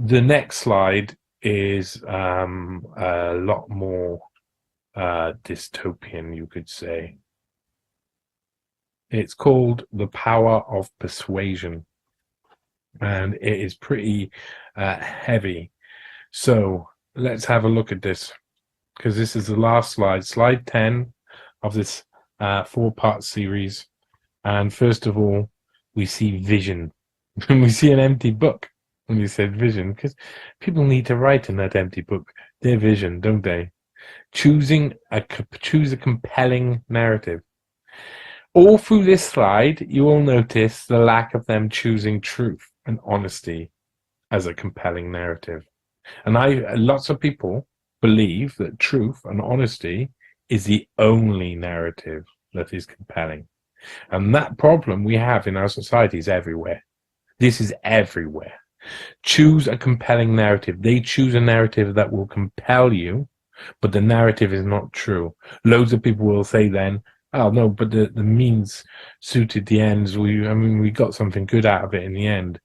The next slide is a lot more dystopian, you could say. It's called The Power of Persuasion, and it is pretty heavy. So let's have a look at this, because this is the last slide, slide 10 of this four-part series. And first of all, we see vision. We see an empty book when you said vision, because people need to write in that empty book their vision, don't they? Choose a compelling narrative. All through this slide, you will notice the lack of them choosing truth and honesty as a compelling narrative. And lots of people believe that truth and honesty is the only narrative that is compelling. And that problem we have in our society is everywhere. This is everywhere. Choose a compelling narrative. They choose a narrative that will compel you, but the narrative is not true. Loads of people will say then, oh no, but the means suited the ends. We got something good out of it in the end.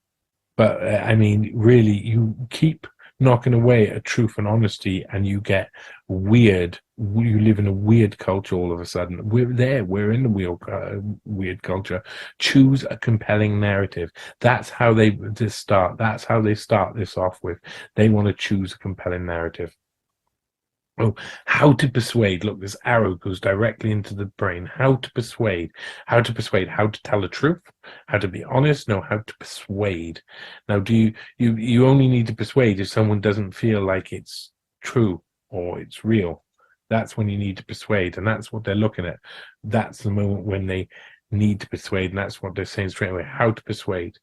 But I mean, really, you keep knocking away at truth and honesty, and you get weird. You live in a weird culture all of a sudden. We're in the weird culture. Choose a compelling narrative. That's how they start. That's how they start this off with. They want to choose a compelling narrative. Oh, how to persuade. Look, this arrow goes directly into the brain. How to persuade. How to persuade. How to tell the truth. How to be honest. No, how to persuade. Now, you only need to persuade if someone doesn't feel like it's true or it's real. That's when you need to persuade, and that's what they're looking at. That's the moment when they need to persuade, and that's what they're saying straight away. How to persuade.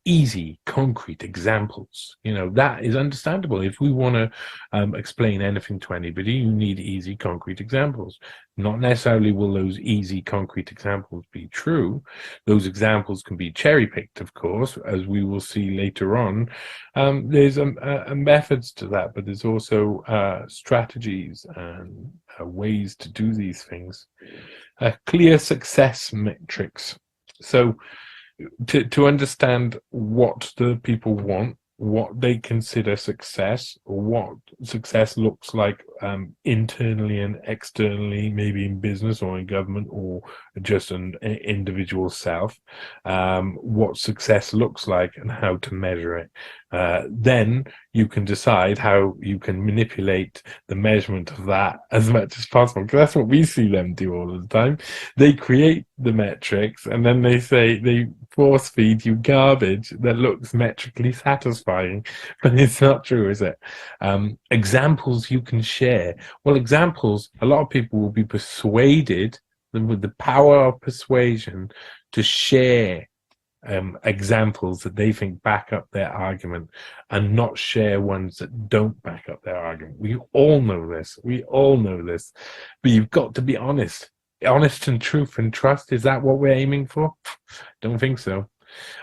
Easy, concrete examples. That is understandable. If we want to explain anything to anybody, you need easy, concrete examples. Not necessarily will those easy, concrete examples be true. Those examples can be cherry-picked, of course, as we will see later on. There's methods to that, but there's also strategies and ways to do these things. Clear success metrics. So to understand what the people want, what they consider success, or what success looks like internally and externally, maybe in business or in government or just an individual self, what success looks like and how to measure it. Then you can decide how you can manipulate the measurement of that as much as possible, because that's what we see them do all the time. They create the metrics and then they force feed you garbage that looks metrically satisfying, but it's not true, is it? Examples you can share. Well, examples, a lot of people will be persuaded with the power of persuasion to share examples that they think back up their argument and not share ones that don't back up their argument. We all know this. But you've got to be honest. Honest and truth and trust. Is that what we're aiming for? Don't think so.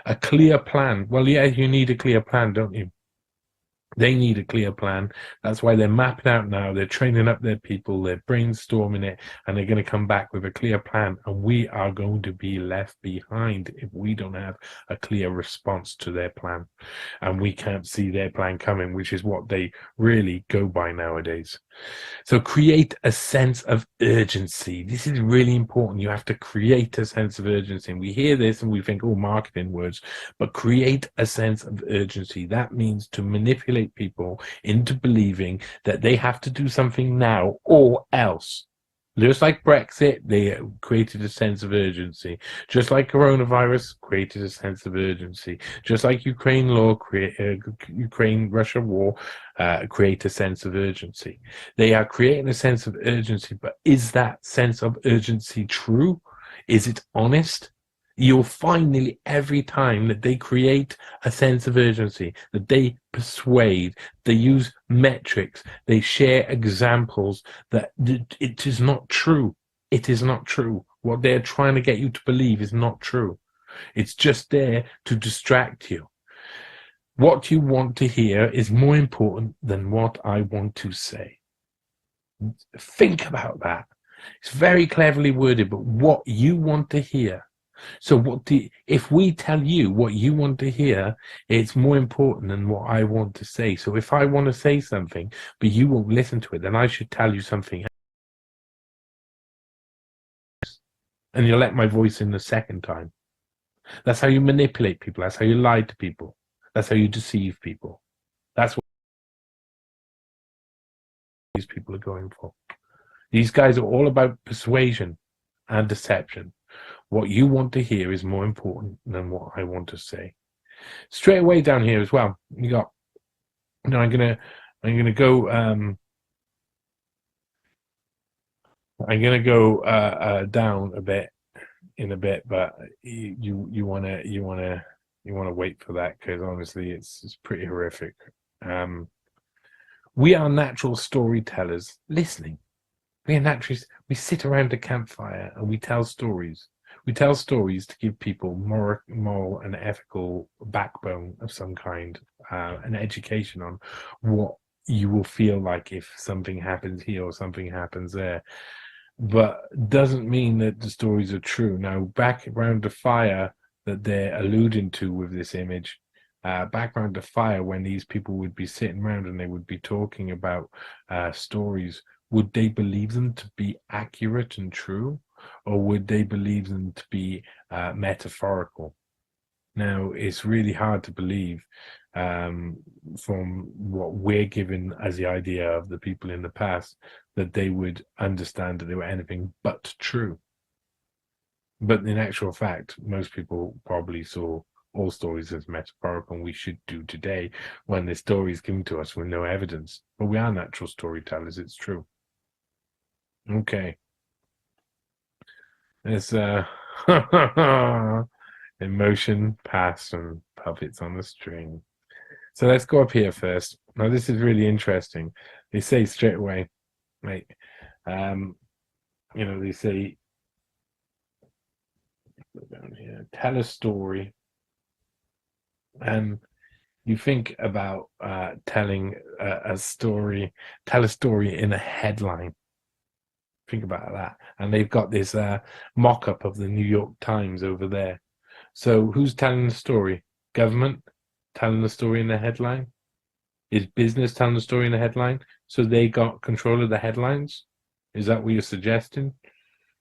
A clear plan. Well, yeah, you need a clear plan, don't you? They need a clear plan. That's why they're mapping out now. They're training up their people. They're brainstorming it, and they're going to come back with a clear plan. And we are going to be left behind if we don't have a clear response to their plan. And we can't see their plan coming, which is what they really go by nowadays. So create a sense of urgency. This is really important. You have to create a sense of urgency. And we hear this and we think, oh, marketing words, but create a sense of urgency. That means to manipulate people into believing that they have to do something now or else. Just like Brexit, they created a sense of urgency. Just like coronavirus created a sense of urgency. Just like Ukraine-Russia war create a sense of urgency. They are creating a sense of urgency, but is that sense of urgency true? Is it honest? You'll find nearly every time that they create a sense of urgency, that they persuade, they use metrics, they share examples, that it is not true. It is not true. What they're trying to get you to believe is not true. It's just there to distract you. What you want to hear is more important than what I want to say. Think about that. It's very cleverly worded, but what you want to hear So if we tell you what you want to hear, it's more important than what I want to say. So if I want to say something, but you won't listen to it, then I should tell you something else, and you'll let my voice in the second time. That's how you manipulate people. That's how you lie to people. That's how you deceive people. That's what these people are going for. These guys are all about persuasion and deception. What you want to hear is more important than what I want to say. Straight away down here as well, you got. No, I'm gonna go. I'm gonna go down a bit in a bit, but you wanna wait for that, because honestly, it's pretty horrific. We are natural storytellers. Listening. We sit around a campfire and we tell stories. We tell stories to give people moral and ethical backbone of some kind, an education on what you will feel like if something happens here or something happens there. But doesn't mean that the stories are true. Now, back around the fire that they're alluding to with this image, back around the fire when these people would be sitting around and they would be talking about stories, would they believe them to be accurate and true, or would they believe them to be metaphorical? Now, it's really hard to believe from what we're given as the idea of the people in the past that they would understand that they were anything but true. But in actual fact, most people probably saw all stories as metaphorical, and we should do today when the story is given to us with no evidence. But we are natural storytellers, it's true. Okay. There's emotion, passion, puppets on the string. So let's go up here first. Now this is really interesting. They say straight away, right? They say down here, tell a story, and you think about telling a story, tell a story in a headline. Think about that. And they've got this mock-up of the New York Times over there. So who's telling the story? Government telling the story in the headline? Is business telling the story in the headline? So they got control of the headlines? Is that what you're suggesting?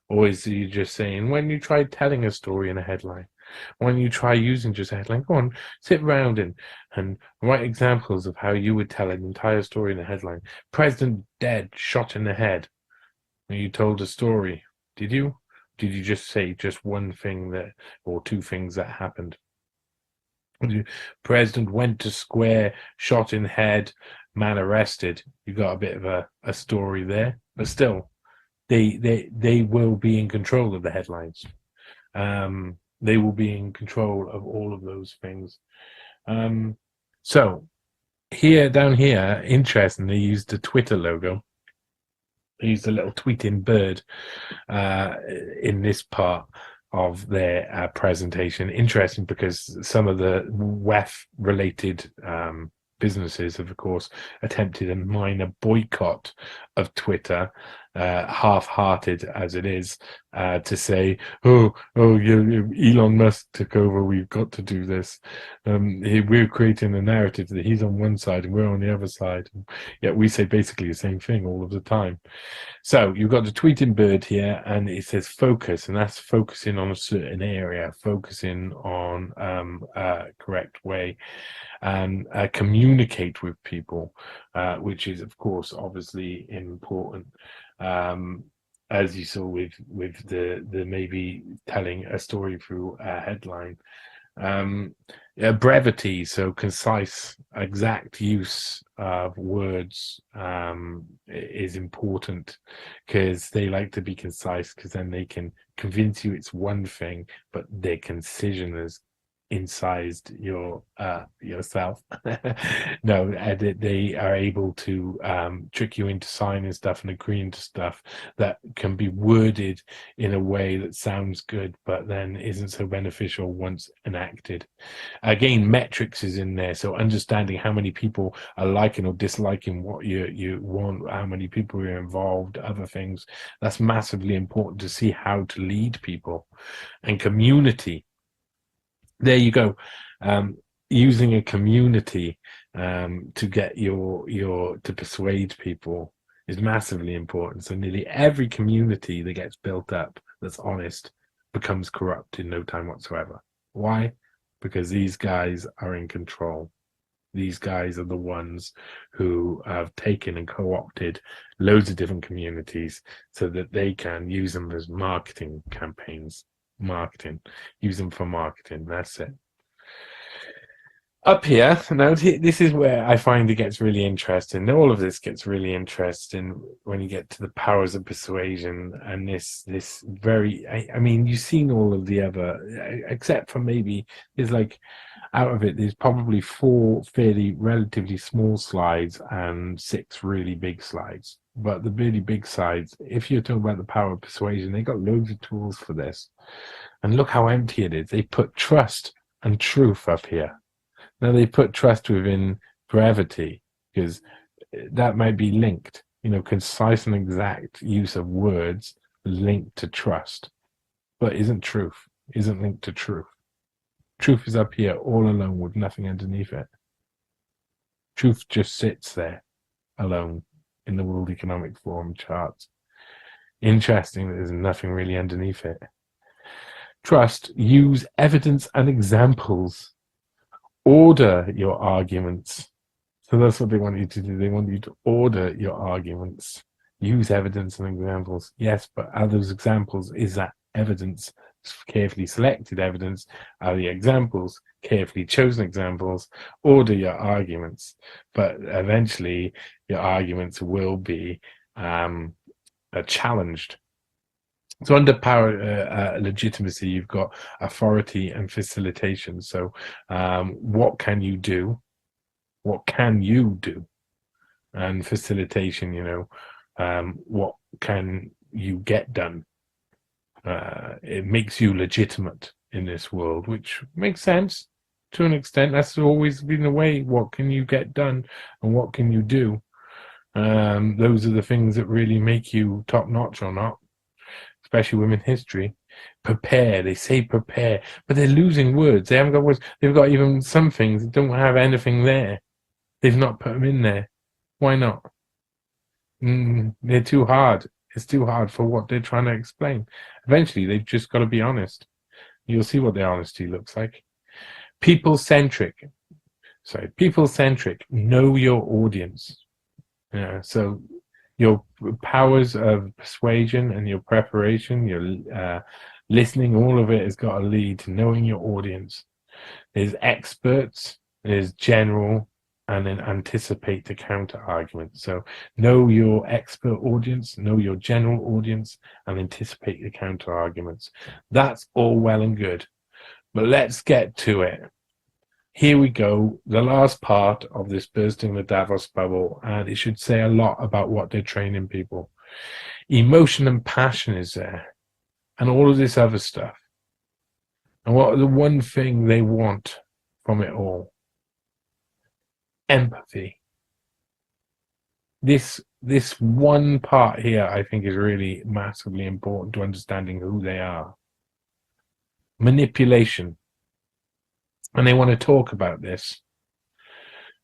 Or is you just saying, when you try telling a story in a headline, when you try using just a headline, go on, sit around and write examples of how you would tell an entire story in a headline. President dead, shot in the head. And you told a story. Did you? Did you just say just one thing that, or two things that happened? President went to square, shot in head, man arrested. You got a bit of a story there, but still, they will be in control of the headlines. They will be in control of all of those things. So down here, interestingly, they used the Twitter logo. They used a little tweeting bird in this part of their presentation. Interesting, because some of the WEF related businesses have, of course, attempted a minor boycott of Twitter, half-hearted as it is, to say, Elon Musk took over, we've got to do this. We're creating a narrative that he's on one side and we're on the other side. Yet we say basically the same thing all of the time. So you've got the tweeting bird here, and it says focus, and that's focusing on a certain area, focusing on a correct way, and communicate with people, which is, of course, obviously important. As you saw with the maybe telling a story through a headline. Brevity, so concise, exact use of words is important, because they like to be concise, because then they can convince you it's one thing, but their concision is incised yourself. No, they are able to trick you into signing stuff and agreeing to stuff that can be worded in a way that sounds good but then isn't so beneficial once enacted. Again, metrics is in there, so understanding how many people are liking or disliking what you want, how many people are involved, other things. That's massively important to see how to lead people. And community, there you go. Using a community to get your to persuade people is massively important. So nearly every community that gets built up that's honest becomes corrupt in no time whatsoever. Why? Because these guys are in control. These guys are the ones who have taken and co-opted loads of different communities so that they can use them as marketing campaigns. Use them for marketing. That's it. Up here, now this is where I find it gets really interesting. All of this gets really interesting when you get to the powers of persuasion and this very. I mean, you've seen all of the other, except for maybe there's like out of it, there's probably 4 fairly relatively small slides and 6 really big slides. But the really big slides, if you're talking about the power of persuasion, they got loads of tools for this. And look how empty it is. They put trust and truth up here. Now they put trust within brevity because that might be linked. Concise and exact use of words linked to trust, but isn't linked to truth. Truth is up here all alone with nothing underneath it. Truth just sits there alone in the World Economic Forum charts. Interesting that there's nothing really underneath it. Trust, use evidence and examples. Order your arguments. So that's what they want you to do. They want you to order your arguments. Use evidence and examples. Yes, but are those examples, is that evidence carefully selected evidence? Are the examples carefully chosen examples? Order your arguments. But eventually your arguments will be challenged. So under power legitimacy, you've got authority and facilitation. So what can you do? What can you do? And facilitation, what can you get done? It makes you legitimate in this world, which makes sense to an extent. That's always been the way. What can you get done and what can you do? Those are the things that really make you top notch or not. Especially women history. Prepare, they say prepare, but they're losing words. They haven't got words. They've got even some things that don't have anything there. They've not put them in there. Why not? They're too hard. It's too hard for what they're trying to explain. Eventually, they've just got to be honest. You'll see what their honesty looks like. People-centric. People-centric. Know your audience. So your powers of persuasion and your preparation, your listening, all of it has got to lead to knowing your audience. There's experts, there's general, and then anticipate the counter argument. So know your expert audience, know your general audience, and anticipate the counter arguments. That's all well and good, but let's get to it. Here we go, the last part of this bursting the Davos bubble, and it should say a lot about what they're training people. Emotion and passion is there, and all of this other stuff. And what the one thing they want from it all? Empathy. This one part here, I think, is really massively important to understanding who they are. Manipulation. And they want to talk about this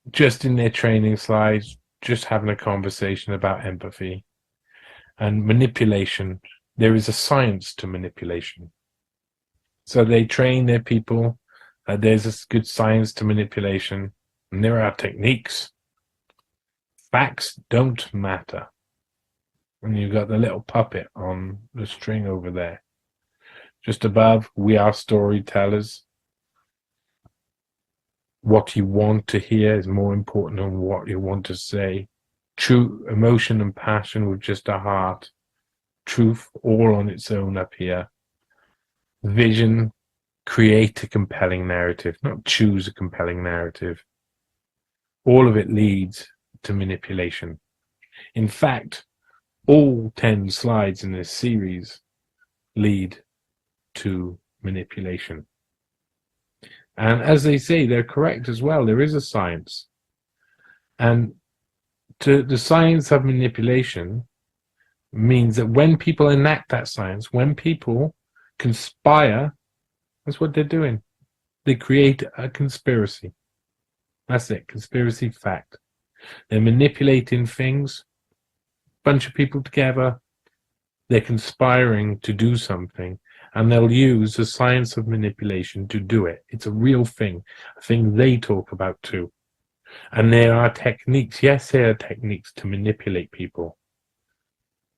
just in their training slides, just having a conversation about empathy and manipulation. There is a science to manipulation. So they train their people. There's a good science to manipulation, and there are techniques. Facts don't matter. And you've got the little puppet on the string over there. Just above, we are storytellers. What you want to hear is more important than what you want to say. True emotion and passion with just a heart. Truth all on its own up here. Vision create a compelling narrative, not choose a compelling narrative. All of it leads to manipulation. In fact, all 10 slides in this series lead to manipulation. And as they say, they're correct as well. There is a science. And the science of manipulation means that when people enact that science, when people conspire, that's what they're doing. They create a conspiracy. That's it, conspiracy fact. They're manipulating things, bunch of people together, they're conspiring to do something, and they'll use the science of manipulation to do it. It's a real thing, a thing they talk about too. And there are techniques, yes, there are techniques to manipulate people.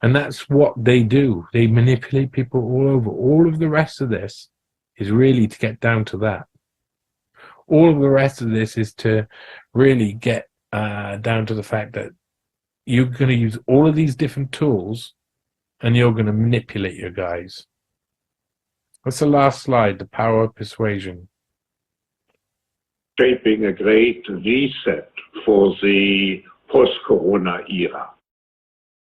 And that's what they do. They manipulate people all over. All of the rest of this is really to get down to that. All of the rest of this is to really get down to the fact that you're going to use all of these different tools and you're going to manipulate your guys. That's the last slide, the power of persuasion. Shaping a great reset for the post-Corona era.